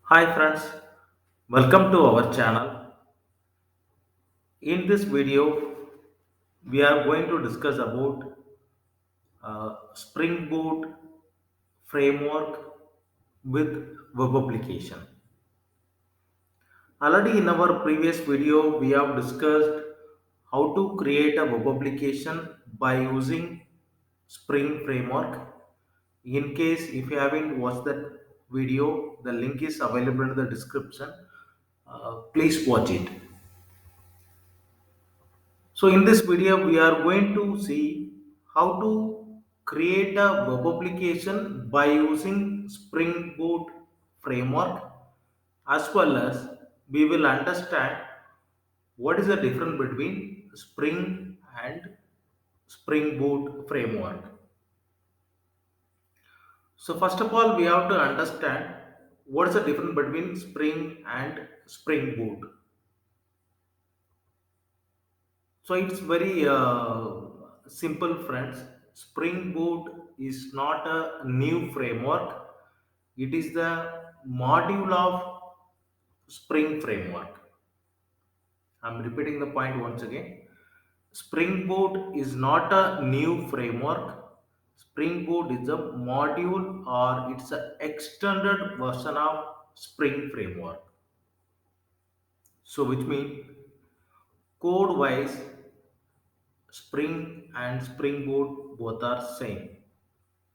Hi friends, welcome to our channel. In this video, we are going to discuss about Spring Boot framework with web application. Already in our previous video, we have discussed how to create a web application by using Spring framework. In case if you haven't watched that video, the link is available in the description. Please watch it. So in this video, we are going to see how to create a web application by using Spring Boot framework, as well as we will understand what is the difference between Spring and Spring Boot framework. So first of all, we have to understand what is the difference between Spring and Spring Boot. So it's very simple, friends. Spring Boot is not a new framework. It is the module of Spring framework. I'm repeating the point once again. Spring Boot is not a new framework. Spring Boot is a module or it's an extended version of Spring framework. So which means code wise Spring and Spring Boot both are same.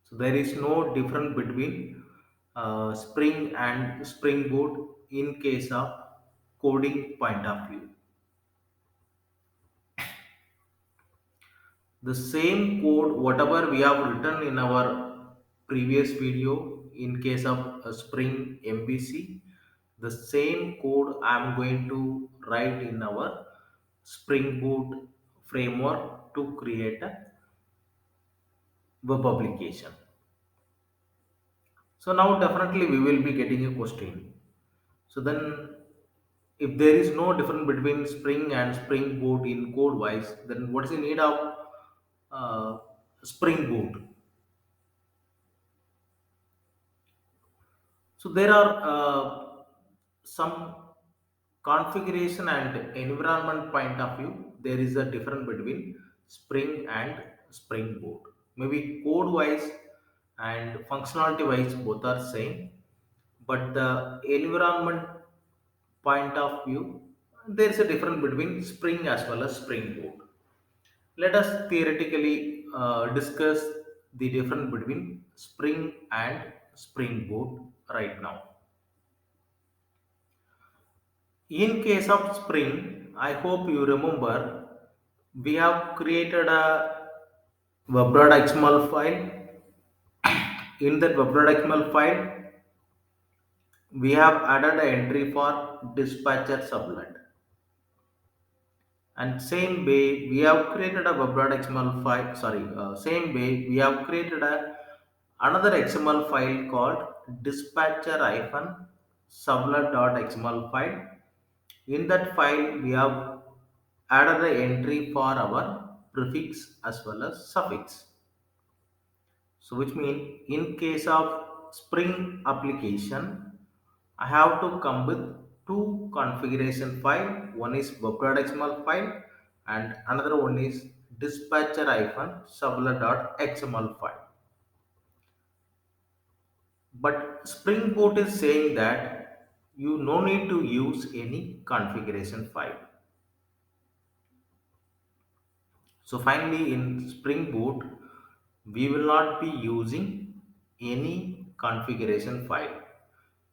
So there is no difference between Spring and Spring Boot in case of coding point of view. The same code, whatever we have written in our previous video, in case of Spring MVC, the same code I am going to write in our Spring Boot framework to create a web application. So now definitely we will be getting a question. So then if there is no difference between Spring and Spring Boot in code wise, then what is the need of uh, Spring Boot? So there are some configuration and environment point of view. There is a difference between Spring and Spring Boot. Maybe code wise and functionality wise both are same, but the environment point of view there is a difference between Spring as well as Spring Boot. Let us theoretically discuss the difference between Spring and Spring Boot right now. In case of Spring, I hope you remember we have created a web.xml file. In that web.xml file, we have added an entry for dispatcher sublet. And same way we have created a web.xml file. Same way we have created another XML file called dispatcher-sublet.xml file. In that file, we have added an entry for our prefix as well as suffix. So, which means in case of Spring application, I have to come with two configuration file. One is web.xml file and another one is dispatcher-sublet.xml file. But Spring Boot is saying that you no need to use any configuration file. So finally in Spring Boot, we will not be using any configuration file.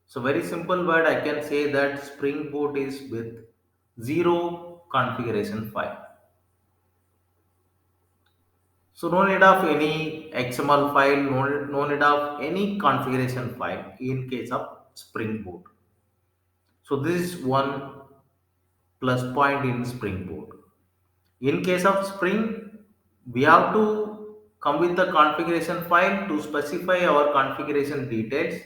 So very simple word I can say that Spring Boot is with zero configuration file. So no need of any XML file, no need of any configuration file in case of Spring Boot. So this is one plus point in Spring Boot. In case of Spring, we have to come with the configuration file to specify our configuration details,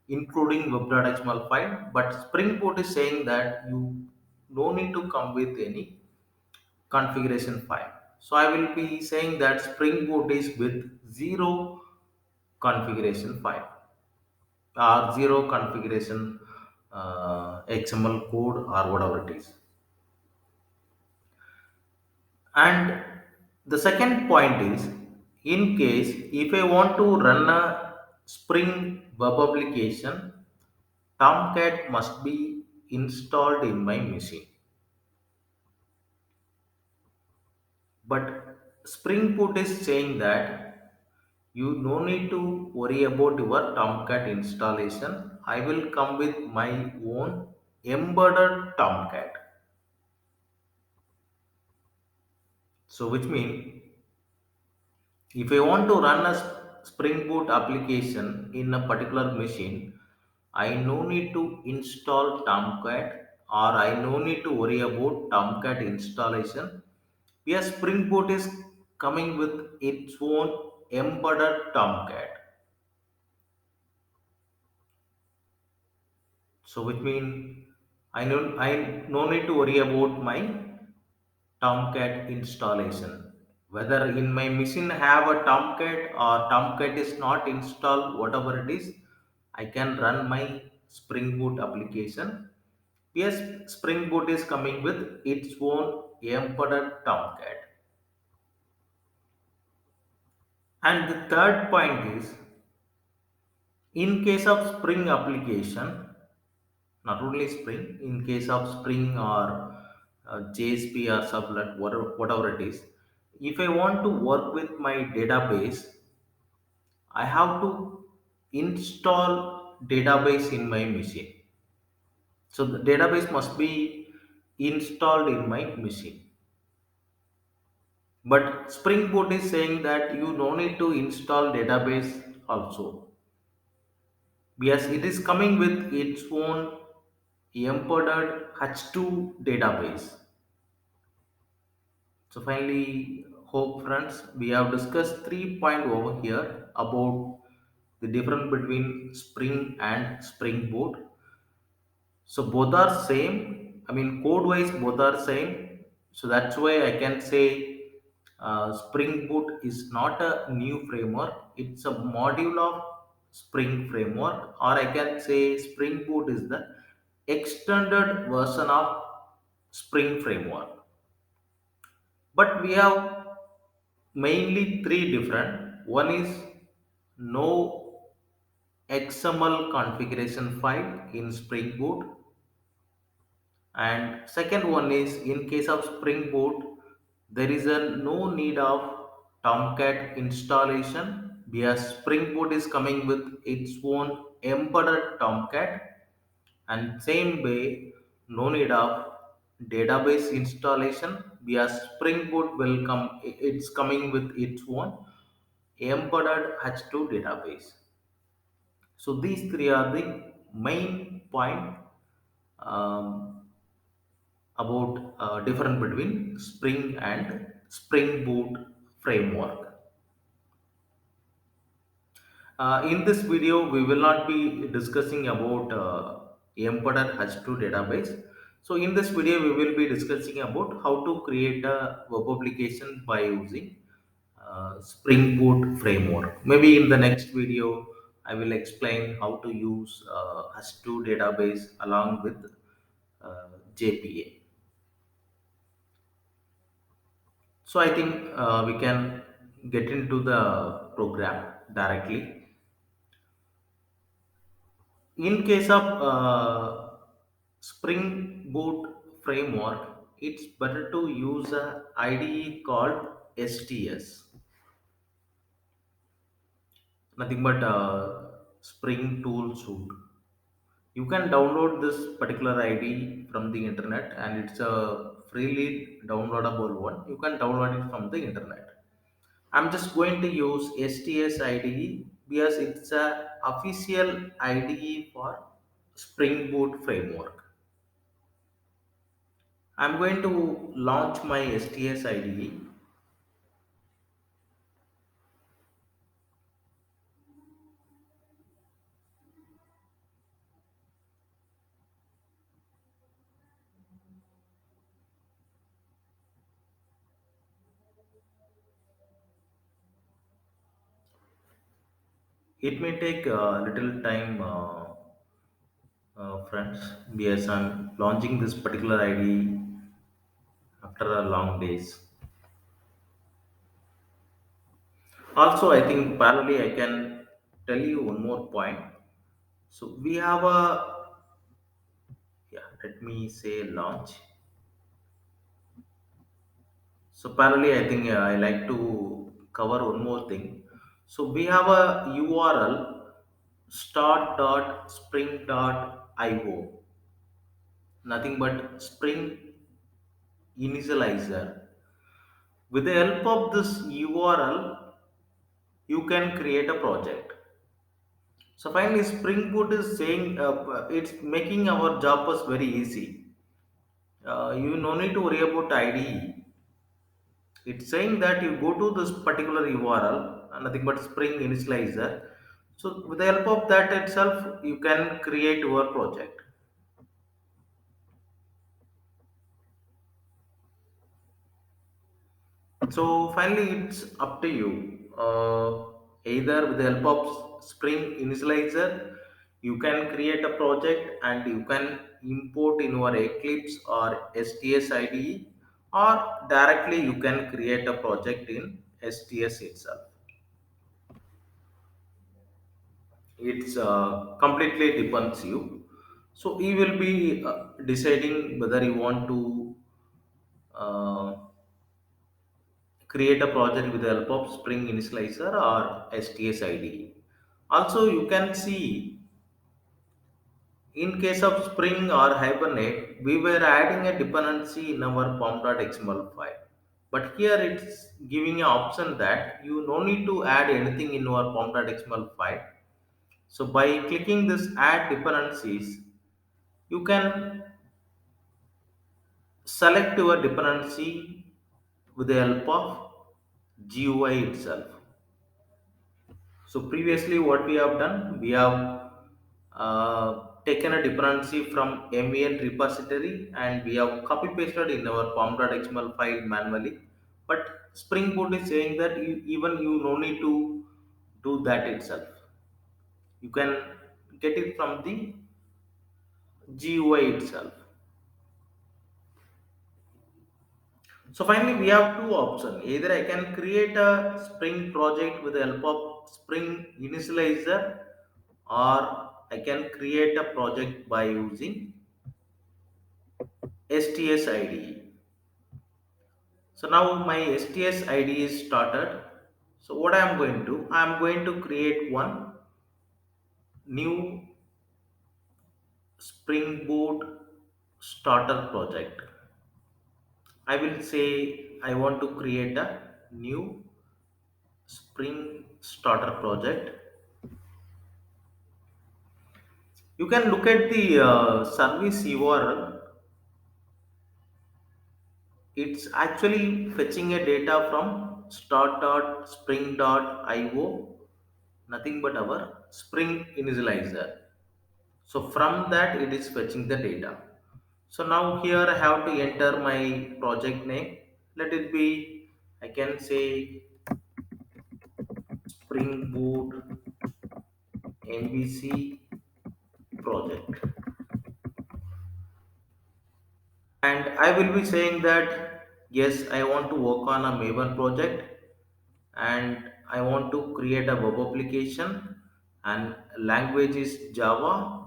including web.xml file. But Spring Boot is saying that you no need to come with any configuration file. So I will be saying that Spring Boot is with zero configuration file or zero configuration XML code or whatever it is. And the second point is, in case if I want to run a Spring web application, Tomcat must be installed in my machine. But Spring Boot is saying that you no need to worry about your Tomcat installation. I will come with my own embedded Tomcat. So which means if I want to run a Spring Boot application in a particular machine, I no need to install Tomcat or I no need to worry about Tomcat installation. Yes, Spring Boot is coming with its own embedded Tomcat. So which means I no need to worry about my Tomcat installation. Whether in my machine have a Tomcat or Tomcat is not installed, whatever it is, I can run my Spring Boot application. Yes, Spring Boot is coming with its own embedded Tomcat. And the third point is, in case of Spring application, not only Spring, in case of Spring or JSP or sublet, whatever it is, if I want to work with my database, I have to install database in my machine. So the database must be installed in my machine. But Spring Boot is saying that you no need to install database also. Yes, it is coming with its own embedded H2 database. So finally, hope friends, we have discussed 3 point over here about the difference between Spring and Spring Boot. So both are same. I mean, code wise, both are same. So that's why I can say Spring Boot is not a new framework. It's a module of Spring framework, or I can say Spring Boot is the extended version of Spring framework. But we have mainly three different. One is no XML configuration file in Spring Boot, and second one is in case of Spring Boot there is a no need of Tomcat installation because Spring Boot is coming with its own embedded Tomcat, and same way no need of database installation because Spring Boot will come, it's coming with its own embedded H2 database. So these three are the main point um, about difference between Spring and Spring Boot framework. In this video, we will not be discussing about embedded H2 database. So in this video, we will be discussing about how to create a web application by using Spring Boot framework. Maybe in the next video, I will explain how to use H2 database along with JPA. So I think we can get into the program directly. In case of Spring Boot framework, it's better to use a IDE called STS. Nothing but Spring Tool Suite. You can download this particular ID from the internet, and it's a freely downloadable one. You can download it from the internet. I'm just going to use STS IDE because it's a official IDE for Spring Boot framework. I'm going to launch my STS IDE. It may take a little time friends. Yes, I'm launching this particular ID after a long days. Also, I think parallelly I can tell you one more point. So we have a, yeah, let me say launch. So parallelly, I think I like to cover one more thing. So we have a URL start.spring.io, nothing but Spring initializer. With the help of this URL, you can create a project. So finally, Spring Boot is saying it's making our job was very easy. You no need to worry about IDE. It's saying that you go to this particular URL, nothing but Spring initializer. So with the help of that itself, you can create your project. So finally, it's up to you. Either with the help of Spring Initializer, you can create a project and you can import in your Eclipse or STS IDE, or directly you can create a project in STS itself. It's completely depends you. So you will be deciding whether you want to uh, create a project with the help of Spring Initializer or STS IDE. Also, you can see in case of Spring or Hibernate, we were adding a dependency in our pom.xml file. But here it's giving an option that you no need to add anything in your pom.xml file. So by clicking this add dependencies, you can select your dependency with the help of GUI itself. So previously, what we have done, we have taken a dependency from MEN repository and we have copy pasted in our pom.xml file manually. But Spring Boot is saying that even you no need to do that itself. You can get it from the GUI itself. So finally, we have two options. Either I can create a Spring project with the help of Spring Initializer, or I can create a project by using STS IDE. So now my STS IDE is started. So what I am going to do, I am going to create one new Spring Boot starter project. I will say I want to create a new Spring starter project. You can look at the service URL. It's actually fetching a data from start.spring.io, nothing but our Spring initializer. So from that, it is fetching the data. So now here I have to enter my project name. Let it be, I can say Spring Boot MVC project. And I will be saying that yes, I want to work on a Maven project and I want to create a web application and language is Java,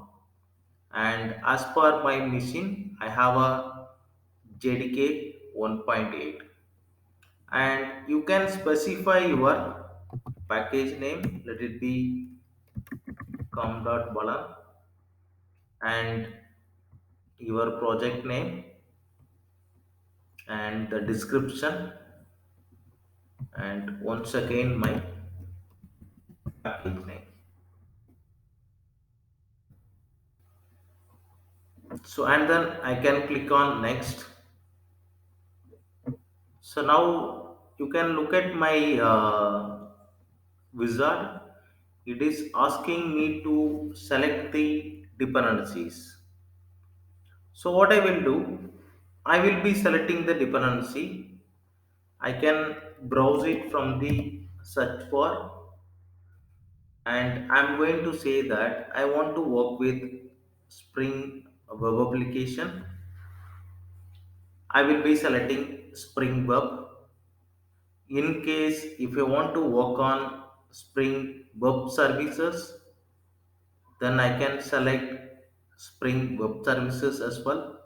and as per my machine I have a JDK 1.8, and you can specify your package name, let it be com.balan, and your project name and the description, and once again my package name. So and then I can click on next. So now you can look at my wizard. It is asking me to select the dependencies. So what I will do, I will be selecting the dependency. I can browse it from the search bar, and I'm going to say that I want to work with Spring Web application, I will be selecting Spring Web. In case if you want to work on Spring Web Services, then I can select Spring Web Services as well.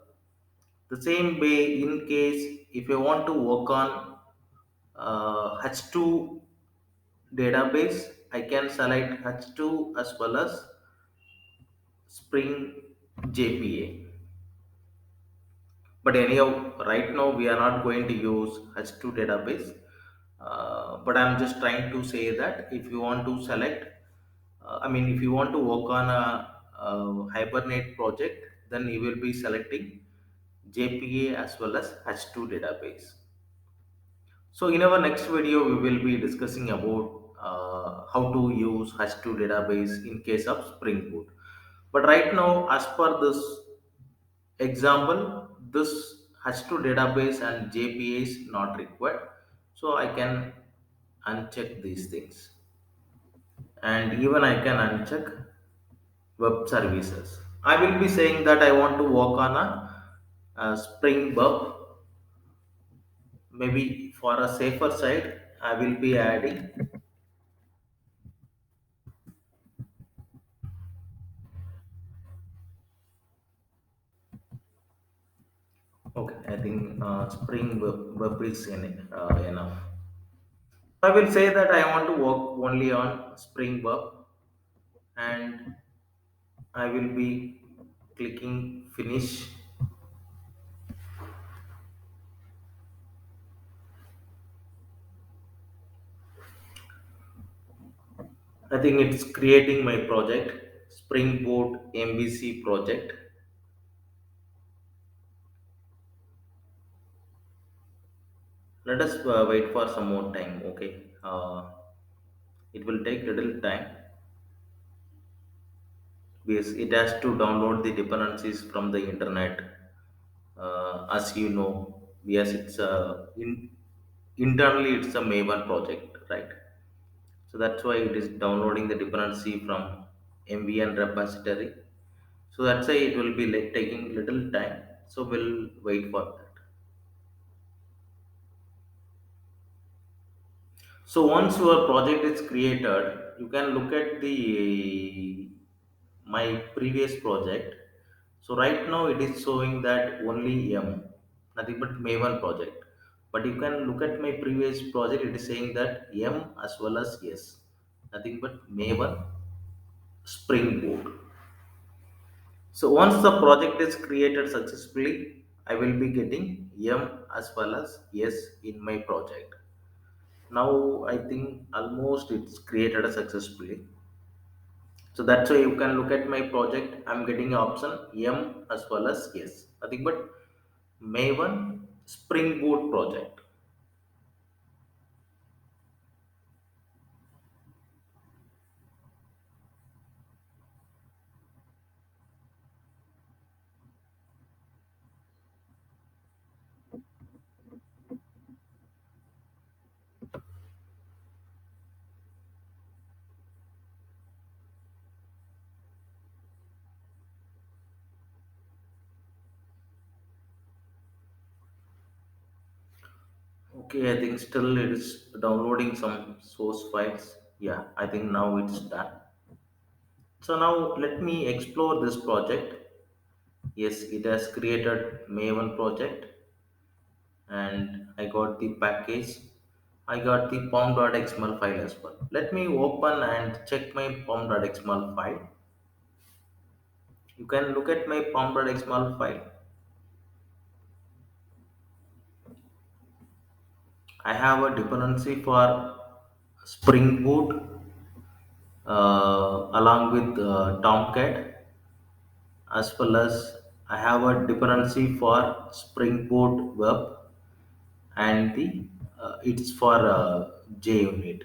The same way, in case if you want to work on H2 database, I can select H2 as well as Spring JPA. But anyhow, right now we are not going to use H2 database. But I'm just trying to say that if you want to select, if you want to work on a Hibernate project, then you will be selecting JPA as well as H2 database. So in our next video, we will be discussing about how to use H2 database in case of Spring Boot. But right now, as per this example, this H2 database and JPA is not required. So I can uncheck these things. And even I can uncheck web services. I will be saying that I want to work on a Spring Web. Maybe for a safer side, I will be adding. Okay, I think Spring Web is enough. I will say that I want to work only on Spring Web, and I will be clicking finish. I think it's creating my project, Spring Boot MVC project. Let us wait for some more time. Okay, it will take little time because it has to download the dependencies from the internet. As you know, yes, internally it's a Maven project, right? So that's why it is downloading the dependency from MVN repository. So that's why it will be like taking little time. So we'll wait for that. So once your project is created, you can look at the my previous project. So right now it is showing that only M, nothing but Maven project. But you can look at my previous project, it is saying that M as well as S, nothing but Maven Spring Boot. So once the project is created successfully, I will be getting M as well as S in my project. Now I think almost it's created successfully. So that's why you can look at my project. I'm getting option M as well as S. Nothing but Maven Spring Boot project. Okay, I think still it is downloading some source files. Yeah, I think now it's done. So now let me explore this project. Yes, it has created Maven project and I got the package. I got the pom.xml file as well. Let me open and check my pom.xml file. You can look at my pom.xml file. I have a dependency for Spring Boot along with Tomcat, as well as I have a dependency for Spring Boot Web and the it's for JUnit.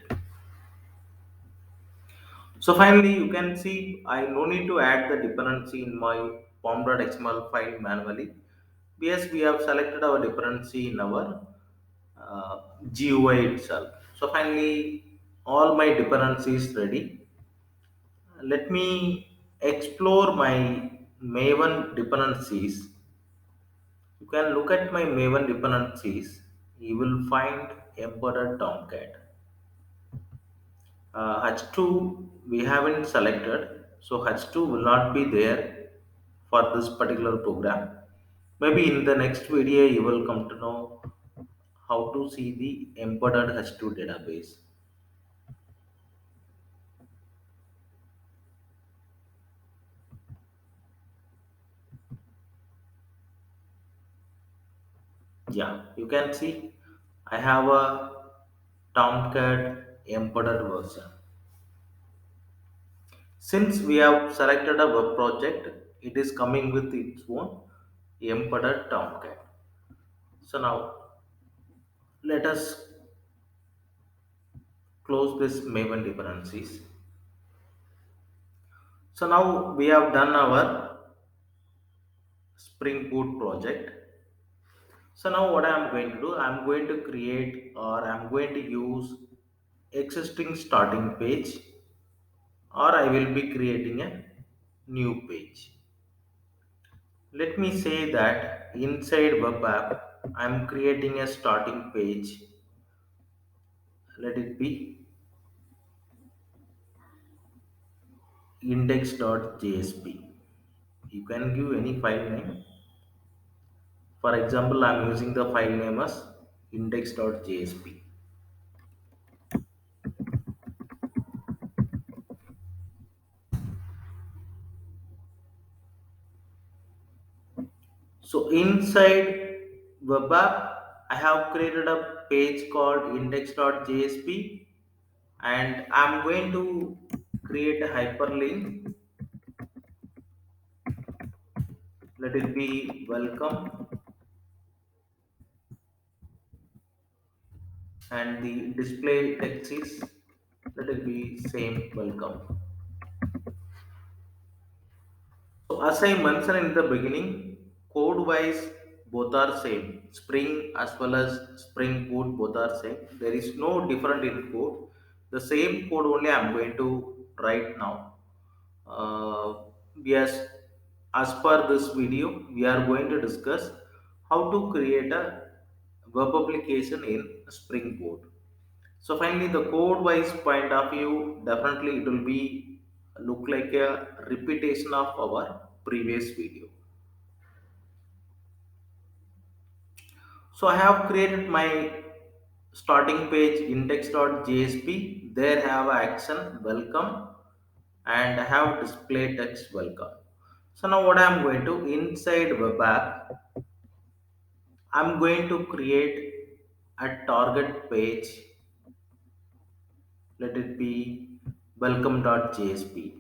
So finally, you can see I no need to add the dependency in my pom.xml file manually. Yes, we have selected our dependency in our GUI itself. So finally, all my dependencies ready. Let me explore my Maven Dependencies, you can look at my Maven Dependencies. You will find embedded Tomcat. H2 we haven't selected, so H2 will not be there for this particular program. Maybe in the next video you will come to know how to see the embedded H2 database. Yeah, you can see I have a Tomcat embedded version. Since we have selected a web project, it is coming with its own embedded Tomcat. So now let us close this Maven dependencies. So now we have done our Spring Boot project. So now what I am going to do, I am going to create or I am going to use existing starting page or I will be creating a new page. Let me say that inside web app, I am creating a starting page. Let it be index.jsp. You can give any file name. For example, I am using the file name as index.jsp. So inside web app, I have created a page called index.jsp and I'm going to create a hyperlink. Let it be welcome and the display text is let it be same welcome. So as I mentioned in the beginning, code wise both are same. Spring as well as Spring Boot both are same. There is no different in code. The same code only I'm going to write now. Yes, as per this video we are going to discuss how to create a web application in Spring Boot. So finally, the code-wise point of view, definitely it will be look like a repetition of our previous video. So I have created my starting page index.jsp. There have action welcome and I have display text welcome. So now what I am going to inside web app, I am going to create a target page. Let it be welcome.jsp.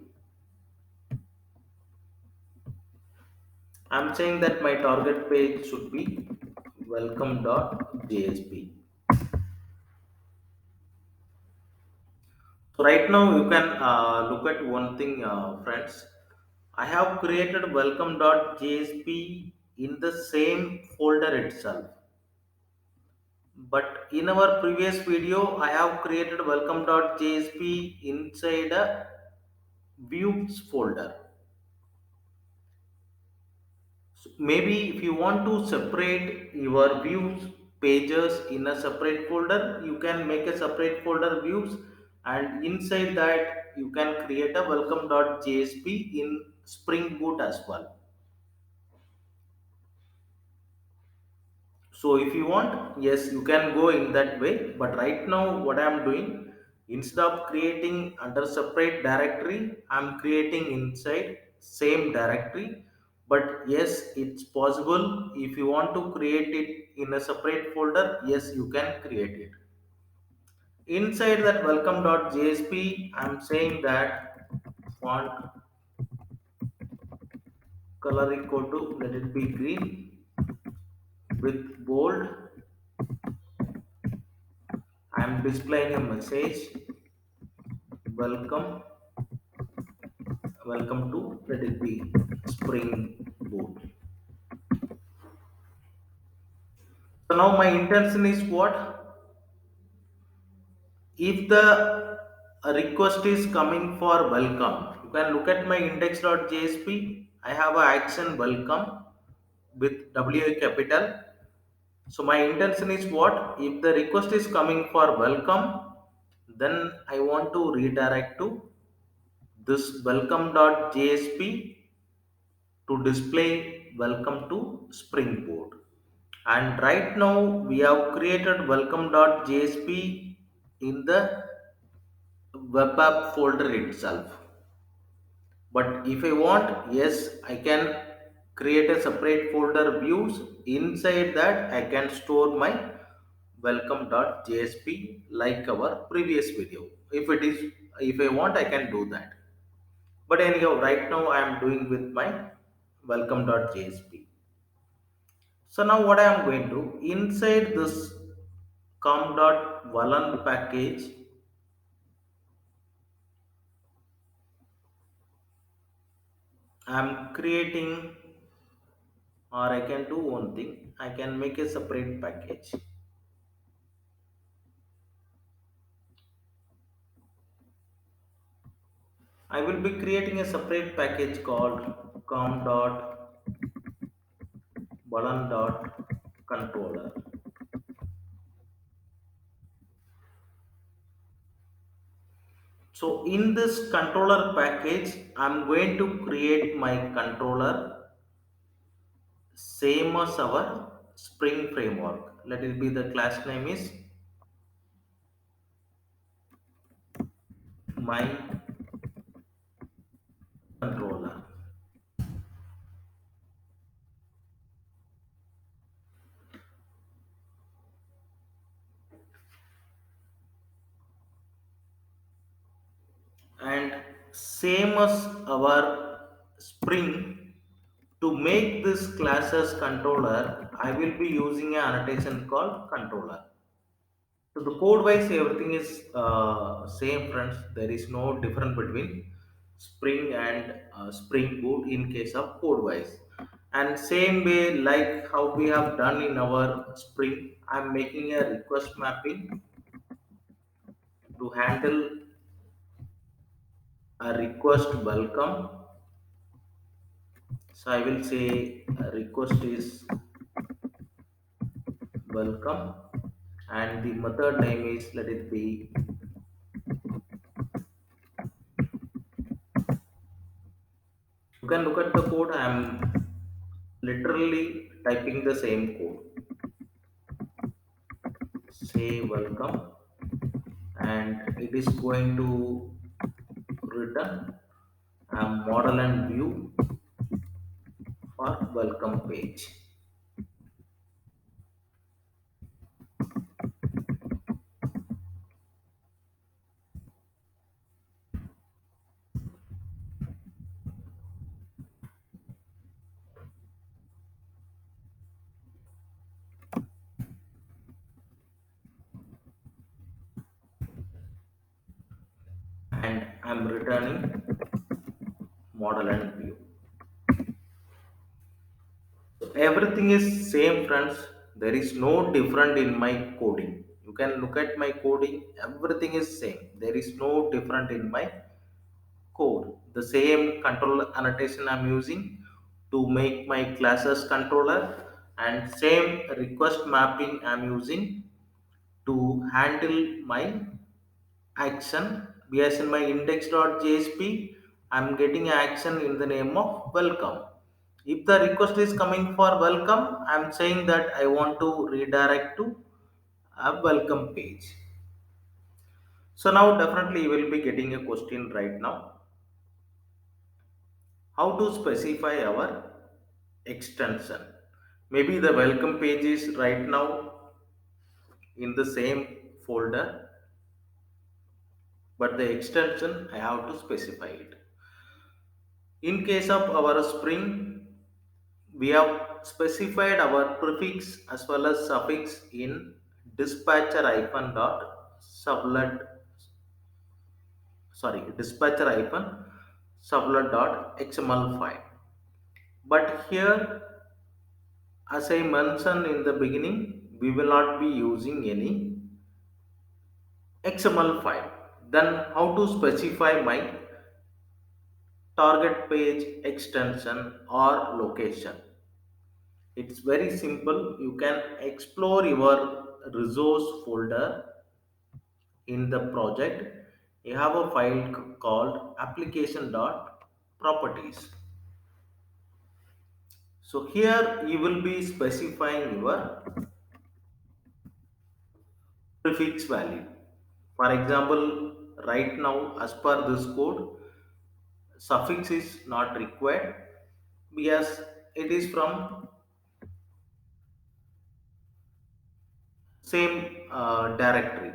I'm saying that my target page should be welcome.jsp. So right now you can look at one thing, friends. I have created welcome.jsp in the same folder itself. But in our previous video, I have created welcome.jsp inside a views folder. So maybe if you want to separate your views pages in a separate folder, you can make a separate folder views and inside that you can create a welcome.jsp in Spring Boot as well. So if you want, yes, you can go in that way. But right now, what I am doing, instead of creating under separate directory, I am creating inside same directory. But yes, it's possible. If you want to create it in a separate folder, yes, you can create it. Inside that welcome.jsp, I am saying that font color equal to let it be green with bold. I am displaying a message welcome welcome to let it be Spring Boot. So now my intention is what? If the request is coming for welcome, can look at my index.jsp. I have a action welcome with WA capital. So my intention is what? If the request is coming for welcome, then I want to redirect to this welcome.jsp to display welcome to Springboard. And right now we have created welcome.jsp in the web app folder itself. But if I want, yes, I can create a separate folder views. Inside that, I can store my welcome.jsp like our previous video. If I want, I can do that. But anyhow, right now I am doing with my welcome.jsp. So now what I am going to inside this com.valan package, I am creating, or I can do one thing. I can make a separate package. I will be creating a separate package called com.button.controller. So in this controller package, I'm going to create my controller same as our Spring framework. Let it be the class name is my controller. And same as our Spring, to make this classes controller, I will be using an annotation called controller. So the code wise everything is same friends. There is no difference between Spring and Spring Boot in case of code wise. And same way like how we have done in our Spring, I'm making a request mapping to handle a request welcome. So I will say request is welcome and the method name is let it be. You can look at the code. I am literally typing the same code. Say welcome and it is going to return a model and view for welcome page. And I'm returning model and view. So everything is same friends. There is no different in my coding. You can look at my coding, everything is same. There is no different in my code. The same control annotation I'm using to make my classes controller, and same request mapping I'm using to handle my action. As in my index.jsp, I'm getting action in the name of welcome. If the request is coming for welcome, I'm saying that I want to redirect to a welcome page. So now definitely you will be getting a question right now. How to specify our extension? Maybe the welcome page is right now in the same folder, but the extension I have to specify it. In case of our Spring, we have specified our prefix as well as suffix in dispatcher hyphen dot sublet, dispatcher hyphen sublet dot xml file. But here, as I mentioned in the beginning, we will not be using any XML file. Then how to specify my target page extension or location. It's very simple. You can explore your resource folder in the project. You have a file called application.properties. So here you will be specifying your prefix value. For example, right now as per this code, suffix is not required because it is from same directory.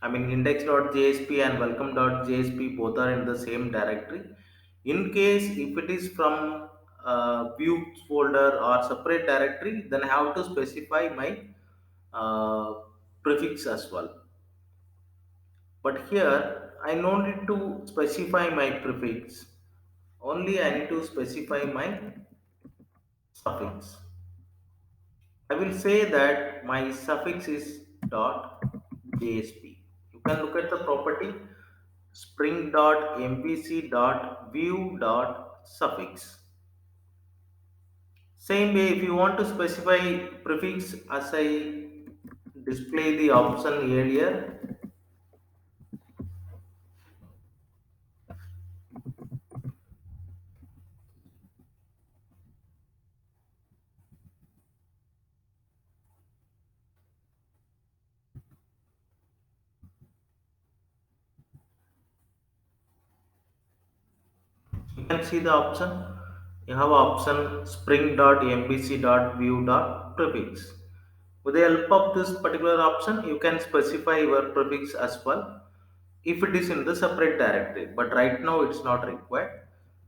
I mean, index.jsp and welcome.jsp both are in the same directory. In case if it is from view folder or separate directory, then I have to specify my uh, prefix as well. But here I no need to specify my prefix. Only I need to specify my suffix. I will say that my suffix is dot .jsp. You can look at the property spring dot MVC dot view dot suffix. Same way, if you want to specify prefix as I display the option earlier, you can see the option. You have option spring dot MVC dot view dot prefix. With the help of this particular option, you can specify your prefix as well if it is in the separate directory. But right now it's not required.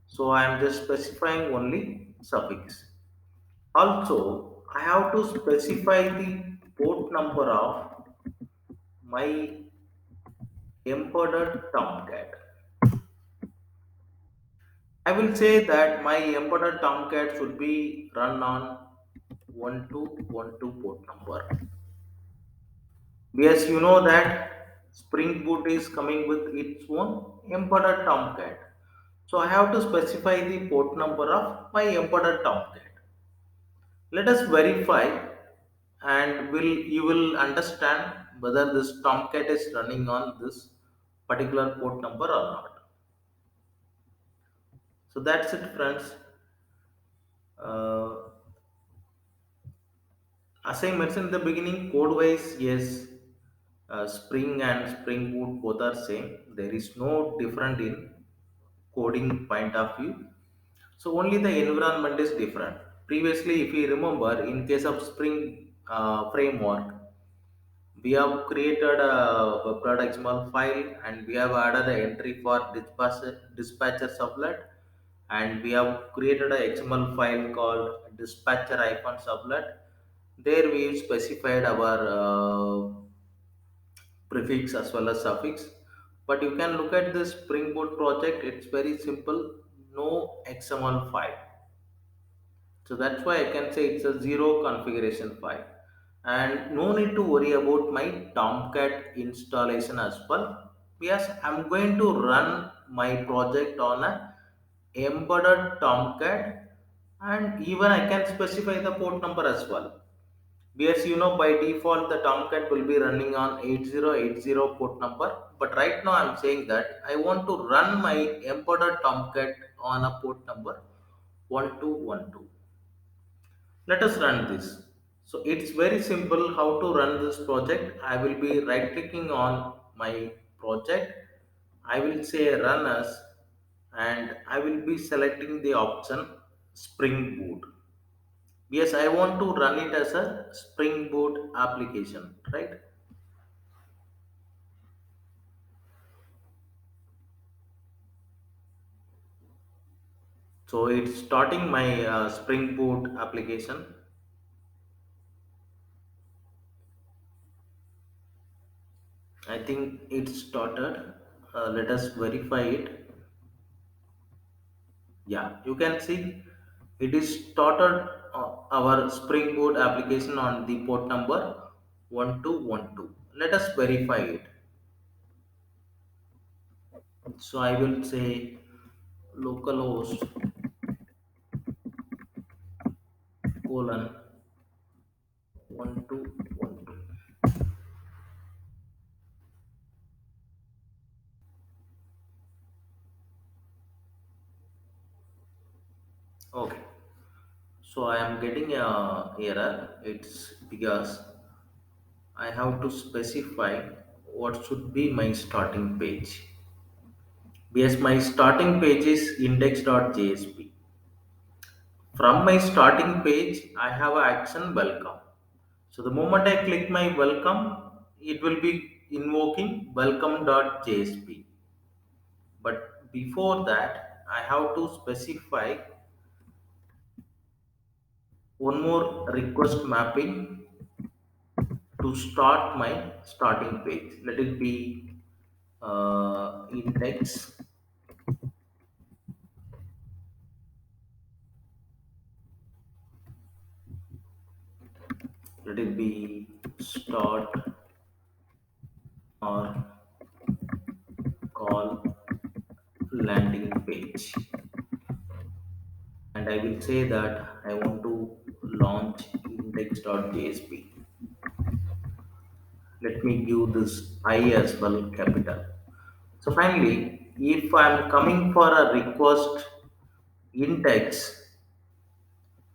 So I am just specifying only suffix. Also, I have to specify the port number of my embedded Tomcat. I will say that my embedded Tomcat should be run on 1212 port number. Yes, you know that Spring Boot is coming with its own embedded Tomcat. So I have to specify the port number of my embedded Tomcat. Let us verify and will you will understand whether this Tomcat is running on this particular port number or not. So that's it, friends. Uh, as I mentioned in the beginning, code wise, yes, Spring and Spring Boot both are same. There is no different in coding point of view. So only the environment is different. Previously, if you remember, in case of Spring framework, we have created a web.xml file and we have added an entry for dispatcher sublet, and we have created a XML file called dispatcher sublet. There we specified our prefix as well as suffix. But you can look at this Spring Boot project, it's very simple, no XML file. So that's why I can say it's a zero configuration file. And no need to worry about my Tomcat installation as well. Yes, I'm going to run my project on a embedded Tomcat, and even I can specify the port number as well. Because you know by default the Tomcat will be running on 8080 port number. But right now I'm saying that I want to run my embedded Tomcat on a port number 1212. Let us run this. So it's very simple how to run this project. I will be right clicking on my project. I will say run as, and I will be selecting the option Spring Boot. Yes, I want to run it as a Spring Boot application, right? So it's starting my Spring Boot application. I think it started. Let us verify it. Yeah, you can see it is started our Spring Boot application on the port number 1212. Let us verify it. So I will say localhost colon 1212. Okay, so I am getting a error. It's because I have to specify what should be my starting page. Yes, my starting page is index.jsp. From my starting page, I have a action welcome. So the moment I click my welcome, it will be invoking welcome.jsp. But before that, I have to specify one more request mapping to start my starting page. Let it be index. Let it be start or call landing page. And I will say that I want to launch index.jsp. Let me give this I as well capital. So finally, if I'm coming for a request index,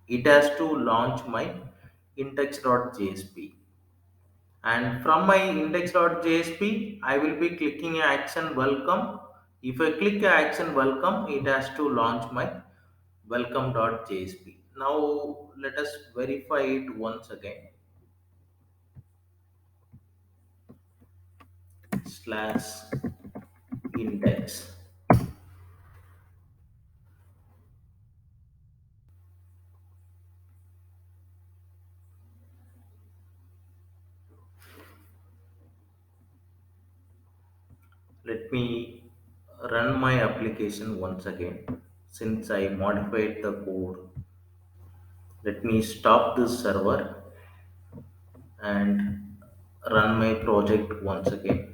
it has to launch my index.jsp. And from my index.jsp, I will be clicking action welcome. If I click action welcome, it has to launch my welcome.jsp. Now let us verify it once again. Slash index. Let me run my application once again. Since I modified the code, let me stop this server and run my project once again.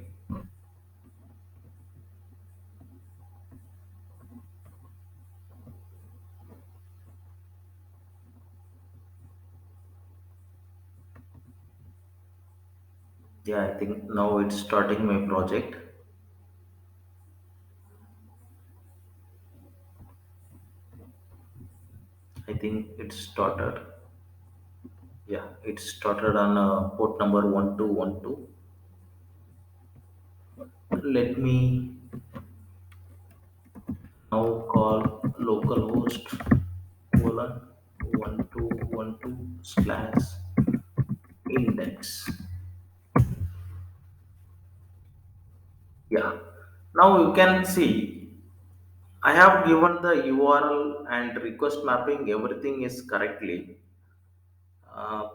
Yeah, I think now it's starting my project. I think it started. Yeah, it started on port number 1212. Let me now call localhost colon 1212 slash index. Yeah. Now you can see I have given the URL and request mapping, everything is correctly.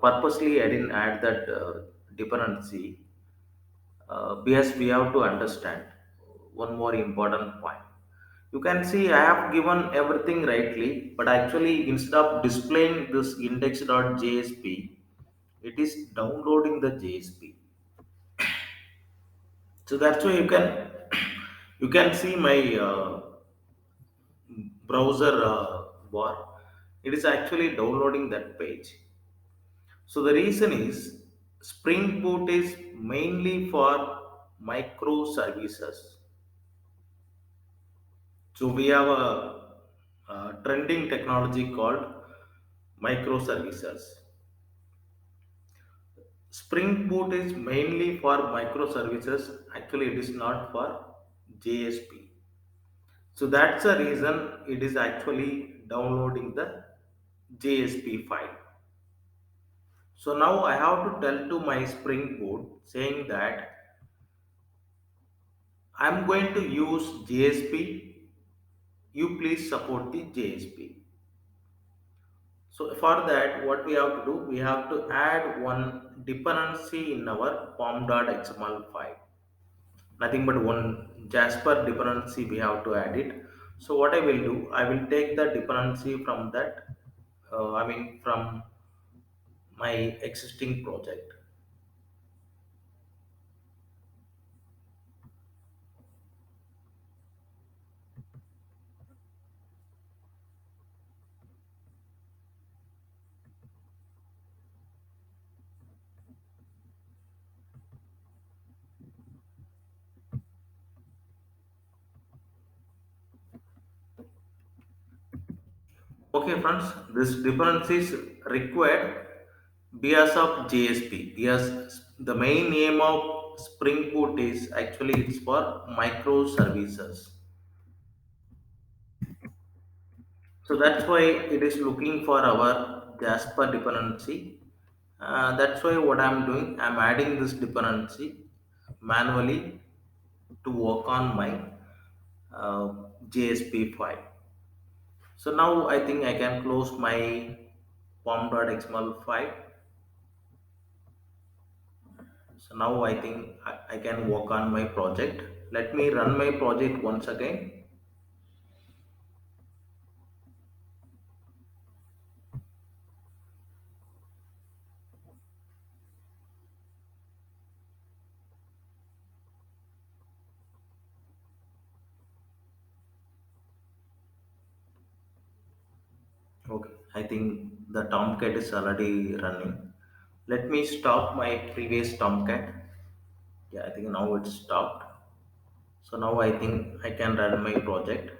Purposely, I didn't add that dependency because we have to understand one more important point. You can see I have given everything rightly, but actually, instead of displaying this index.jsp, it is downloading the JSP. So that's why you can see my browser bar. It is actually downloading that page. So the reason is Spring Boot is mainly for microservices. So we have a trending technology called microservices. Spring Boot is mainly for microservices. Actually, it is not for JSP. So that's the reason it is actually downloading the JSP file. So now I have to tell to my Spring Boot saying that I'm going to use JSP. You please support the JSP. So for that, what we have to do, we have to add one dependency in our form.xml file. Nothing but one Jasper dependency we have to add it. So what I will do, I will take the dependency from that, from my existing project. Okay, friends, this difference is required because of JSP. Because the main aim of Spring Boot is actually it's for microservices. So that's why it is looking for our Jasper dependency. That's why what I'm doing, I'm adding this dependency manually to work on my JSP file. So now I think I can close my pom.xml file. So now I think I can work on my project. Let me run my project once again. Okay, I think the Tomcat is already running. Let me stop my previous Tomcat. Yeah, I think now it's stopped. So now I think I can run my project.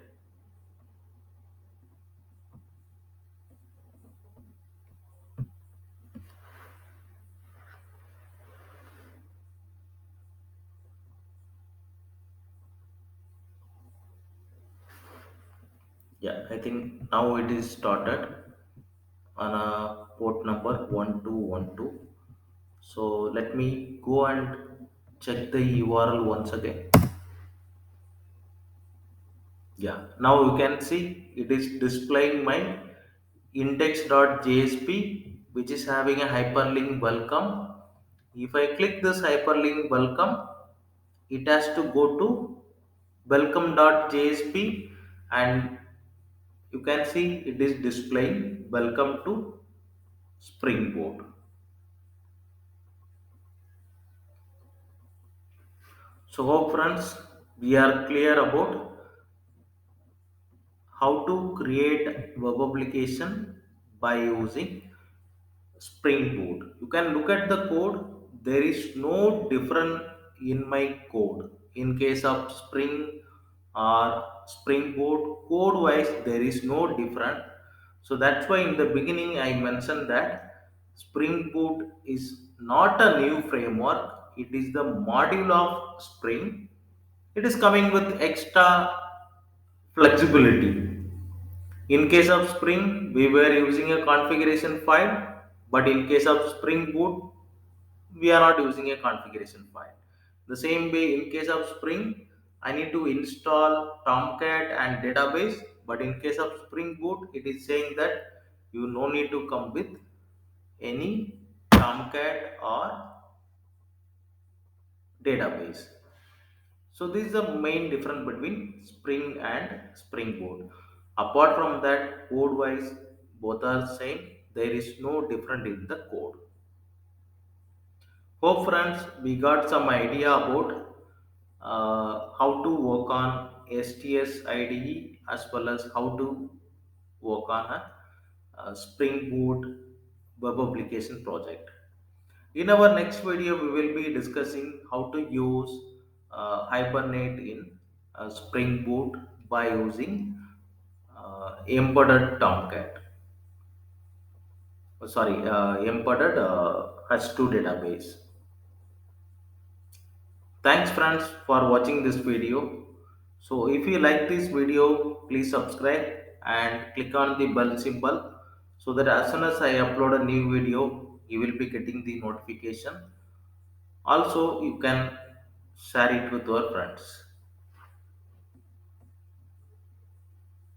Yeah, I think now it is started on a port number 1212. So let me go and check the URL once again. Yeah, now you can see it is displaying my index.jsp, which is having a hyperlink welcome. If I click this hyperlink welcome, it has to go to welcome.jsp, and you can see it is displaying welcome to Springboard. So hope friends we are clear about how to create web application by using Spring Boot. You can look at the code. There is no different in my code. In case of Spring or Spring Boot, code wise there is no different. So that's why in the beginning I mentioned that Spring Boot is not a new framework. It is the module of Spring. It is coming with extra flexibility. In case of Spring, we were using a configuration file, but in case of Spring Boot, we are not using a configuration file. The same way, in case of Spring, I need to install Tomcat and database, but in case of Spring Boot, it is saying that you no need to come with any Tomcat or database. So this is the main difference between Spring and Spring Boot. Apart from that, code wise, both are same. There is no difference in the code. Hope friends, we got some idea about how to work on STS IDE as well as how to work on a Spring Boot web application project. In our next video, we will be discussing how to use Hibernate in Spring Boot by using embedded Tomcat. Embedded H2 database. Thanks, friends, for watching this video. So, if you like this video, please subscribe and click on the bell symbol so that as soon as I upload a new video, you will be getting the notification. Also, you can share it with your friends.